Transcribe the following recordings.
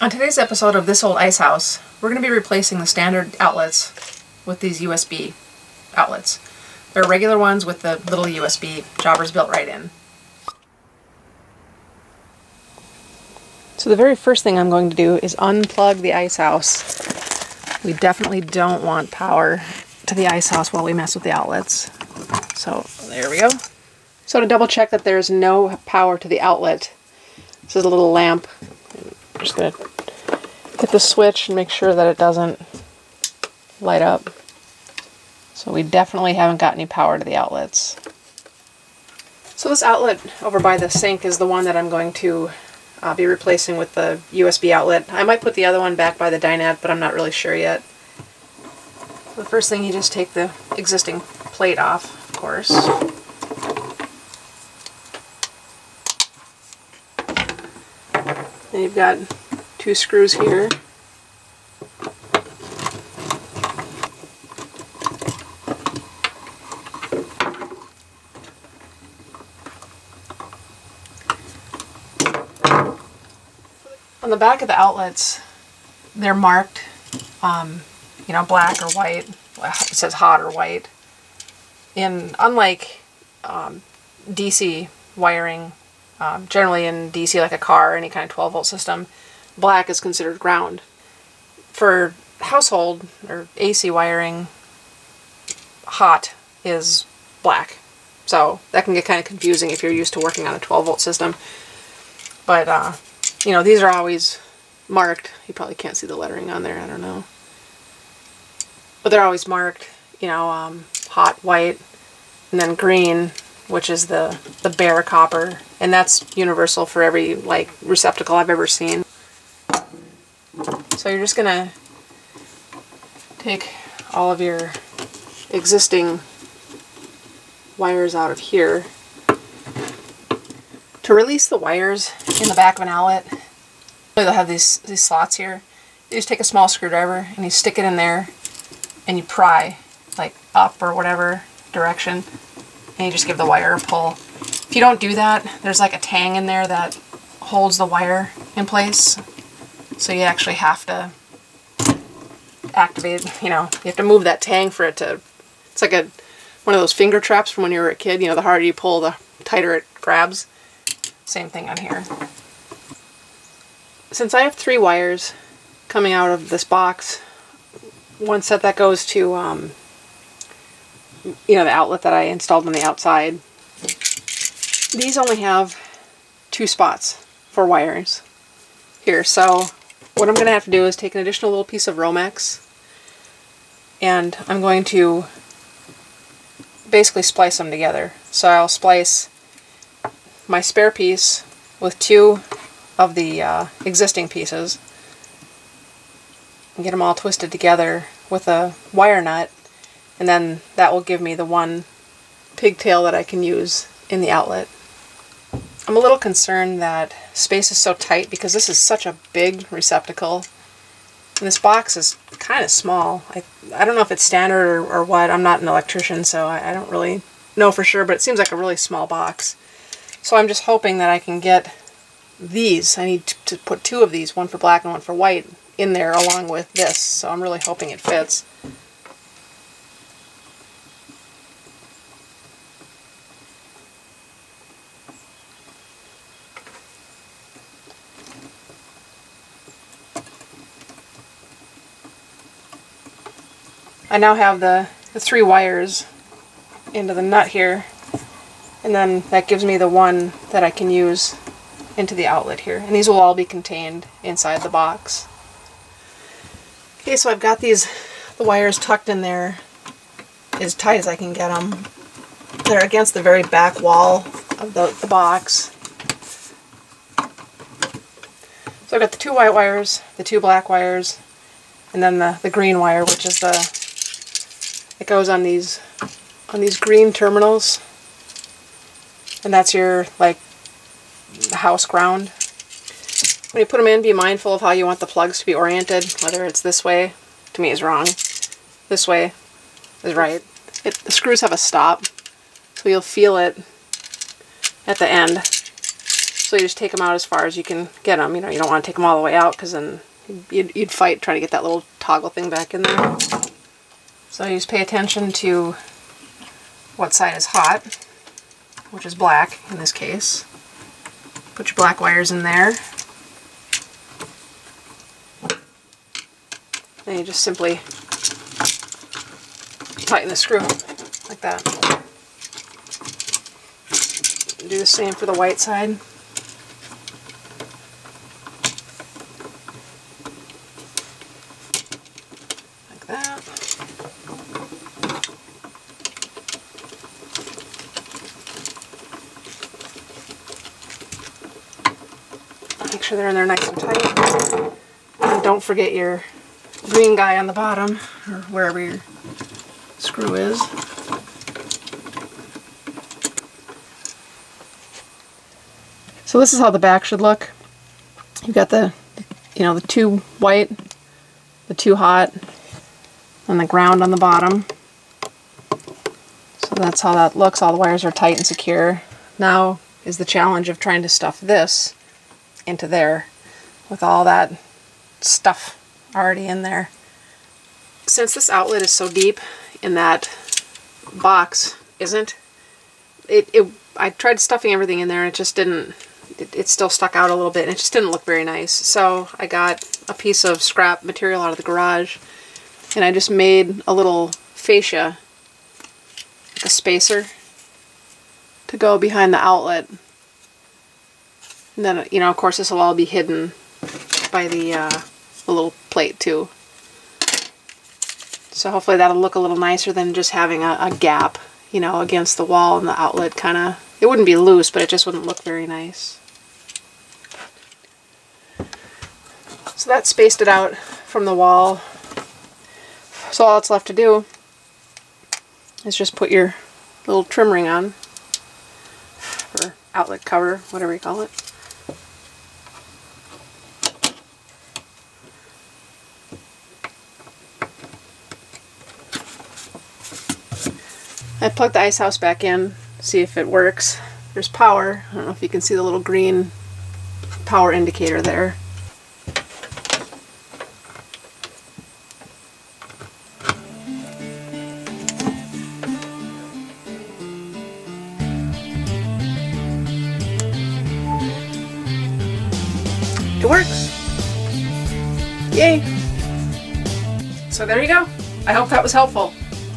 On today's episode of This Old Ice House, we're going to be replacing the standard outlets with these USB outlets. They're regular ones with the little USB jobbers built right in. So the very first thing I'm going to do is unplug the ice house. We definitely don't want power to the ice house while we mess with the outlets. So there we go. So to double check that there's no power to the outlet, this is a little lamp. I'm just going to hit the switch and make sure that it doesn't light up. So we definitely haven't got any power to the outlets. So this outlet over by the sink is the one that I'm going to be replacing with the USB outlet. I might put the other one back by the dinette, but I'm not really sure yet. The first thing, you just take the existing plate off, of course. And you've got 2 screws here. On the back of the outlets, they're marked, black or white. It says hot or white. And unlike DC wiring, generally in DC, like a car or any kind of 12-volt system, black is considered ground. For household or AC wiring, hot is black. So that can get kind of confusing if you're used to working on a 12-volt system. But these are always marked. You probably can't see the lettering on there, I don't know. But they're always marked, hot, white, and then green, which is the bare copper. And that's universal for every, receptacle I've ever seen. So you're just going to take all of your existing wires out of here. To release the wires in the back of an outlet, they'll have these slots here. You just take a small screwdriver and you stick it in there and you pry, up or whatever direction, and you just give the wire a pull. If you don't do that, there's a tang in there that holds the wire in place. So you actually have to activate, you have to move that tang for it to, it's like one of those finger traps from when you were a kid, the harder you pull, the tighter it grabs. Same thing on here. Since I have 3 wires coming out of this box, one set that goes to, the outlet that I installed on the outside. These only have 2 spots for wires here. So what I'm going to have to do is take an additional little piece of Romex, and I'm going to basically splice them together. So I'll splice my spare piece with 2 of the existing pieces and get them all twisted together with a wire nut, and then that will give me the one pigtail that I can use in the outlet. I'm a little concerned that space is so tight because this is such a big receptacle, and this box is kind of small. I don't know if it's standard or what. I'm not an electrician, so I don't really know for sure, but it seems like a really small box. So I'm just hoping that I can get these. I need to put 2 of these, one for black and one for white, in there along with this. So I'm really hoping it fits. I now have the 3 wires into the nut here, and then that gives me the one that I can use into the outlet here. And these will all be contained inside the box. Okay, so I've got the wires tucked in there as tight as I can get them. They're against the very back wall of the box. So I've got the 2 white wires, the 2 black wires, and then the green wire, which is it goes on these green terminals, and that's your house ground. When you put them in, be mindful of how you want the plugs to be oriented. Whether it's this way, to me is wrong. This way is right. The screws have a stop, so you'll feel it at the end. So you just take them out as far as you can get them. You know, you don't want to take them all the way out because then you'd fight trying to get that little toggle thing back in there. So you just pay attention to what side is hot, which is black in this case. Put your black wires in there. Then you just simply tighten the screw like that. Do the same for the white side. Like that. Make sure they're in there nice and tight. And don't forget your green guy on the bottom, or wherever your screw is. So this is how the back should look. You've got the, you know, the two white, the two hot, and the ground on the bottom. So that's how that looks. All the wires are tight and secure. Now is the challenge of trying to stuff this into there with all that stuff already in there. Since this outlet is so deep and that box isn't, I tried stuffing everything in there and it just didn't, it still stuck out a little bit and it just didn't look very nice. So I got a piece of scrap material out of the garage and I just made a little fascia, like a spacer, to go behind the outlet. And then, you know, of course this will all be hidden by the little plate too. So hopefully that'll look a little nicer than just having a gap, you know, against the wall and the outlet kind of, it wouldn't be loose, but it just wouldn't look very nice. So that spaced it out from the wall. So all that's left to do is just put your little trim ring on, or outlet cover, whatever you call it. I plugged the ice house back in, see if it works. There's power. I don't know if you can see the little green power indicator there. It works. Yay! So there you go. I hope that was helpful.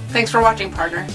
Thanks for watching, partner.